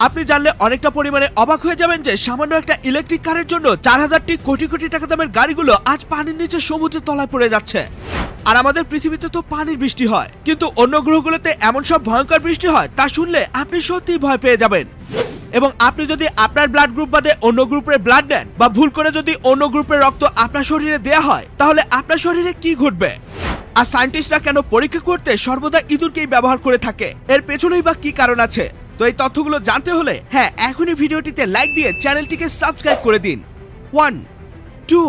আপনি জানলে অনেকটা পরিমাণে অবাক হয়ে যাবেন যে সামান্য একটা ইলেকট্রিক কারের জন্য 4000টি কোটি কোটি টাকা দামের গাড়িগুলো আজ পানির নিচে সমুদ্রের তলায় পড়ে যাচ্ছে। আর আমাদের পৃথিবীতে তো পানির বৃষ্টি হয়, কিন্তু অন্য গ্রহগুলোতে এমন সব ভয়ঙ্কর বৃষ্টি হয় তা শুনলে আপনি সত্যিই ভয় পেয়ে যাবেন। এবং আপনি যদি আপনার ব্লাড গ্রুপ বাদে অন্য গ্রুপের ব্লাড নেন বা ভুল করে যদি অন্য গ্রুপের রক্ত আপনার শরীরে দেয়া হয়, তাহলে আপনার শরীরে কি ঘটবে? আর সায়েন্টিস্টরা কেন পরীক্ষা করতে সর্বদা ইঁদুরকেই ব্যবহার করে থাকে? এর পেছনেই বা কি কারণ আছে? তো এই তথ্যগুলো জানতে হলে হ্যাঁ, এখনই ভিডিওটিতে লাইক দিয়ে চ্যানেলটিকে সাবস্ক্রাইব করে দিন। 1 2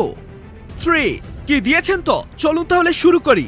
3 কি দিয়েছেন? তো চলুন তাহলে শুরু করি।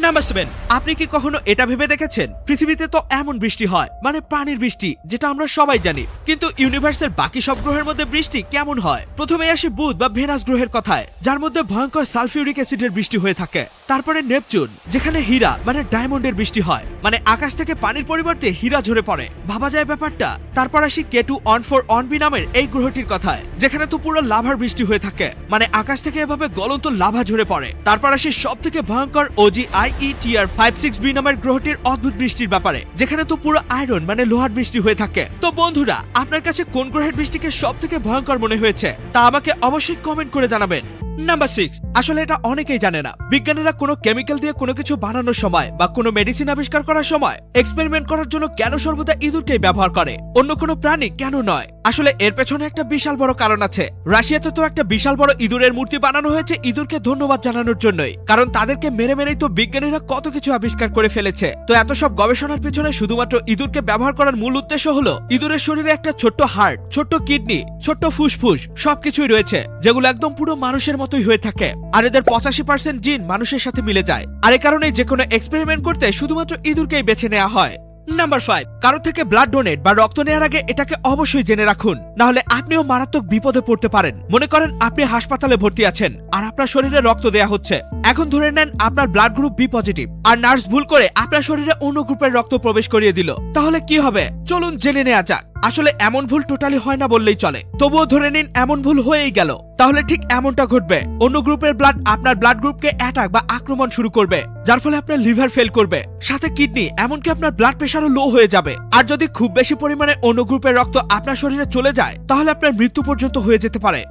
নাম্বার 7, আপনি কি কখনো এটা ভেবে দেখেছেন পৃথিবীতে তো এমন বৃষ্টি হয়, মানে পানির বৃষ্টি, যেটা আমরা সবাই জানি, কিন্তু ইউনিভার্সের বাকি সব গ্রহের মধ্যে বৃষ্টি কেমন হয়? প্রথমে আসে বুধ বা ভেনাস গ্রহের কথায়, যার মধ্যে ভয়ঙ্কর সালফিউরিক অ্যাসিডের বৃষ্টি হয়ে থাকে। তারপরে নেপচুন, যেখানে হীরা মানে ডায়মন্ডের বৃষ্টি হয়, মানে আকাশ থেকে পানির পরিবর্তে হীরা ঝরে পড়ে, ভাবা যায় ব্যাপারটা। তারপর আসি কেটু অন4 নামের এই গ্রহটির কথায়, যেখানে তো পুরো লাভার বৃষ্টি হয়ে থাকে, মানে আকাশ থেকে এভাবে গলন্ত লাভা ঝরে পড়ে। তারপর আসি সব থেকে ভয়ঙ্কর OGIETR56b নামের গ্রহটির অদ্ভুত বৃষ্টির ব্যাপারে, যেখানে তো পুরো আয়রন মানে লোহার বৃষ্টি হয়ে থাকে। তো বন্ধুরা, আপনার কাছে কোন গ্রহের বৃষ্টিকে সব থেকে ভয়ঙ্কর মনে হয়েছে তা আমাকে অবশ্যই কমেন্ট করে জানাবেন। নাম্বার 6, আসলে এটা অনেকেই জানে না, বিজ্ঞানীরা কোনো কেমিক্যাল দিয়ে কোনো কিছু বানানোর সময় বা কোনো মেডিসিন আবিষ্কার করার সময় এক্সপেরিমেন্ট করার জন্য কেন সর্বদা ইঁদুরকেই ব্যবহার করে, অন্য কোনো প্রাণী কেন নয়? আসলে এর পেছনে একটা বিশাল বড় কারণ আছে। রাশিয়াতে তো একটা বিশাল বড় ইঁদুরের মূর্তি বানানো হয়েছে ইঁদুরকে ধন্যবাদ জানানোর জন্যই, কারণ তাদেরকে মেরে মেরেই তো বিজ্ঞানীরা কত কিছু আবিষ্কার করে ফেলেছে। তো এত সব গবেষণার পেছনে শুধুমাত্র ইঁদুরকে ব্যবহার করার মূল উদ্দেশ্য হলো ইঁদুরের শরীরে একটা ছোট্ট হার্ট, ছোট্ট কিডনি, ছোট্ট ফুসফুস সবকিছুই রয়েছে, যেগুলো একদম পুরো মানুষের মতোই হয়ে থাকে। আর এদের 85% জিন মানুষের সাথে মিলে যায়। আর এই কারণেই যে কোনো এক্সপেরিমেন্ট করতে শুধুমাত্র ইঁদুরকেই বেছে নেওয়া হয়। নাম্বার 5, কারো থেকে ব্লাড ডোনেট বা রক্ত নেওয়ার আগে এটাকে অবশ্যই জেনে রাখুন, না হলে আপনিও মারাত্মক বিপদে পড়তে পারেন। মনে করেন আপনি হাসপাতালে ভর্তি আছেন আর আপনার শরীরে রক্ত দেয়া হচ্ছে। এখন ধরে নেন আপনার ব্লাড গ্রুপ বি পজিটিভ, আর নার্স ভুল করে আপনার শরীরে অন্য গ্রুপের রক্ত প্রবেশ করিয়ে দিল, তাহলে কি হবে? চলুন জেনে নেওয়া যাক। আসলে এমন ভুল টোটালি হয় না বললেই চলে, তবুও ধরে নিন এমন ভুল হয়েই গেল, তাহলে ঠিক এমনটা ঘটবে। অন্য গ্রুপের ব্লাড আপনার ব্লাড গ্রুপকে অ্যাটাক বা আক্রমণ শুরু করবে, যার ফলে আপনার লিভার ফেল করবে, সাথে কিডনি, এমনকি আপনার ব্লাড প্রেশারও লো হয়ে যাবে। আর যদি খুব বেশি পরিমাণে অন্য গ্রুপের রক্ত আপনার শরীরে চলে যায়, তাহলে আপনার মৃত্যু পর্যন্ত হয়ে যেতে পারে।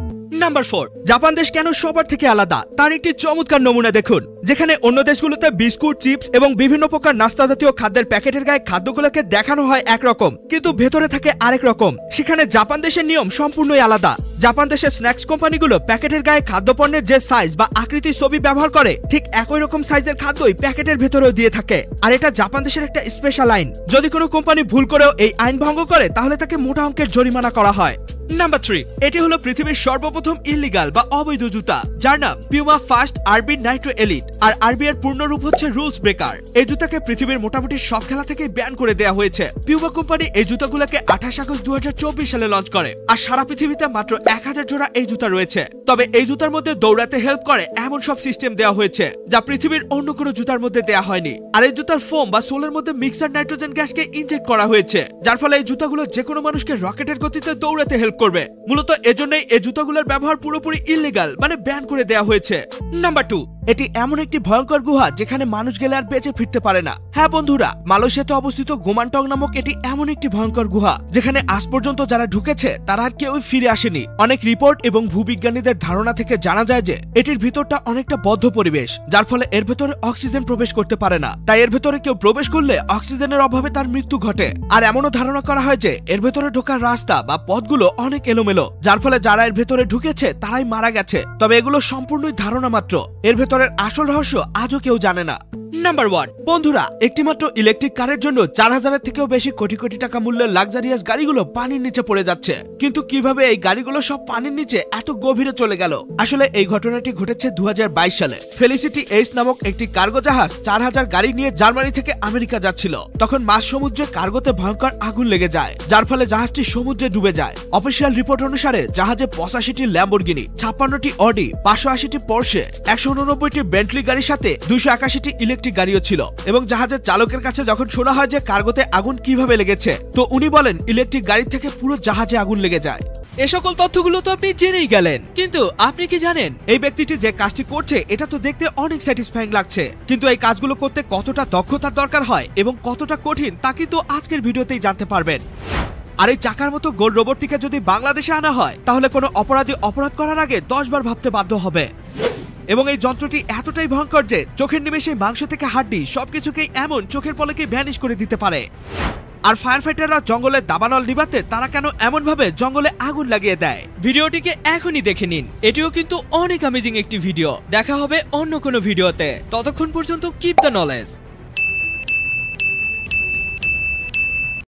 নাম্বার 4, জাপান দেশ কেন সবার থেকে আলাদা তার একটি চমৎকার নমুনা দেখুন। যেখানে অন্য দেশগুলোতে বিস্কুট, চিপস এবং বিভিন্ন প্রকার নাস্তা জাতীয় খাদ্যের প্যাকেটের গায়ে খাদ্যগুলোকে দেখানো হয় একরকম, কিন্তু ভেতরে থাকে আরেক রকম, সেখানে জাপান দেশের নিয়ম সম্পূর্ণই আলাদা। জাপান দেশের স্ন্যাক্স কোম্পানিগুলো প্যাকেটের গায়ে খাদ্যপণ্যের যে সাইজ বা আকৃতির ছবি ব্যবহার করে, ঠিক একই রকম সাইজের খাদ্যই প্যাকেটের ভেতরেও দিয়ে থাকে। আর এটা জাপান দেশের একটা স্পেশাল আইন। যদি কোনো কোম্পানি ভুল করেও এই আইন ভঙ্গ করে, তাহলে তাকে মোটা অঙ্কের জরিমানা করা হয়। নাম্বার 3, এটি হলো পৃথিবীর সর্বপ্রথম ইল্লিগাল বা অবৈধ জুতা, যার নাম পিউমা ফাস্ট আরবি নাইট্রো এলিট। আর আরবি এর পূর্ণ রূপ হচ্ছে রুলস ব্রেকার। এই জুতাকে পৃথিবীর মোটামুটি সব খেলা থেকে ব্যান করে দেওয়া হয়েছে। পিউমা কোম্পানি এই জুতাগুলোকে 28 আগস্ট 2024 সালে লঞ্চ করে, আর সারা পৃথিবীতে মাত্র 1000 জোড়া এই জুতা রয়েছে। তবে এই জুতার মধ্যে দৌড়াতে হেল্প করে এমন সব সিস্টেম দেওয়া হয়েছে যা পৃথিবীর অন্য কোনো জুতার মধ্যে দেওয়া হয়নি। আর এই জুতার ফোম বা সোলের মধ্যে মিক্সার নাইট্রোজেন গ্যাসকে ইনজেক্ট করা হয়েছে, যার ফলে এই জুতাগুলো যে কোনো মানুষকে রকেটের গতিতে দৌড়াতে হেল্প করবে। মূলত এজন্যই এই জুতাগুলোর ব্যবহার পুরোপুরি ইল্লিগাল, মানে ব্যান করে দেওয়া হয়েছে। নাম্বার 2, এটি এমন একটি ভয়ঙ্কর গুহা যেখানে মানুষ গেলে আর বেঁচে ফিরতে পারে না। হ্যাঁ বন্ধুরা, মালয়েশিয়াতে অবস্থিত গোমান্টং নামক এটি এমন একটি ভয়ঙ্কর গুহা যেখানে আজ পর্যন্ত যারা ঢুকেছে তারা আর কেউই ফিরে আসেনি। অনেক রিপোর্ট এবং ভূবিজ্ঞানীদের ধারণা থেকে জানা যায় যে এটির ভিতরটা অনেকটা বদ্ধ পরিবেশ, যার ফলে এর ভেতরে অক্সিজেন প্রবেশ করতে পারে না। তাই এর ভেতরে কেউ প্রবেশ করলে অক্সিজেনের অভাবে তার মৃত্যু ঘটে। আর এমনও ধারণা করা হয় যে এর ভেতরে ঢোকার রাস্তা বা পথগুলো অনেক এলোমেলো, যার ফলে যারা এর ভেতরে ঢুকেছে তারাই মারা গেছে। তবে এগুলো সম্পূর্ণই ধারণা মাত্র, এর ভেতরের আসল রহস্য আজও কেউ জানে না। নাম্বার 1, বন্ধুরা, একটিমাত্র ইলেকট্রিক কারের জন্য 4000-এর থেকেও বেশি কোটি কোটি টাকা মূল্যের লাক্সারিয়াস গাড়িগুলো পানির নিচে পড়ে যাচ্ছে। কিন্তু কিভাবে এই গাড়িগুলো সব পানির নিচে এত গভীরে চলে গেল? আসলে এই ঘটনাটি ঘটেছে 2022 সালে। ফেলিসিটি এইস নামক একটি কার্গো জাহাজ 4000 গাড়ি নিয়ে জার্মানি থেকে আমেরিকা যাচ্ছিল। তখন মাঝ সমুদ্রে কার্গোতে ভয়ঙ্কর আগুন লেগে যায়, যার ফলে জাহাজটি সমুদ্রে ডুবে যায়। অফিসিয়াল রিপোর্ট অনুসারে জাহাজে 85টি ল্যাম্বরগিনি, 56টি অডি, 580টি পোর্শে, 189টি বেন্টলি গাড়ির সাথে 281টি ইলেকট্রিক গাড়িও ছিল। এবং জাহাজের চালকের কাছে যখন শোনা হয় যে কার্গোতে আগুন কিভাবে লেগেছে, তো উনি বলেন ইলেকট্রিক গাড়ি থেকে পুরো জাহাজে আগুন লেগে যায়। এই সকল তথ্যগুলো তো আপনি জেনেই গেলেন, কিন্তু আপনি কি জানেন এই ব্যক্তিটি যে কাজটি করছে এটা তো দেখতে অনেক স্যাটিসফাইং লাগছে, কিন্তু এই কাজগুলো করতে কতটা দক্ষতার দরকার হয় এবং কতটা কঠিন তা কিন্তু আজকের ভিডিওতেই জানতে পারবেন। আর এই চাকার মতো গোল রোবটটিকে যদি বাংলাদেশে আনা হয় তাহলে কোনো অপরাধী অপরাধ করার আগে 10 বার ভাবতে বাধ্য হবে। এবং এই যন্ত্রটি এতটাই ভয়ঙ্কর যে চোখের নিমেষে মাংস থেকে হাড্ডি সবকিছুকেই এমন চোখের পলকে ভ্যানিশ করে দিতে পারে। আর ফায়ার ফাইটাররা জঙ্গলে দাবানল নিভাতে তারা কেন এমন ভাবে জঙ্গলে আগুন লাগিয়ে দেয়? ভিডিওটিকে এখনই দেখে নিন, এটিও কিন্তু অনেক অ্যামেজিং একটি ভিডিও। দেখা হবে অন্য কোনো ভিডিওতে, ততক্ষণ পর্যন্ত কিপ দ্য নলেজ।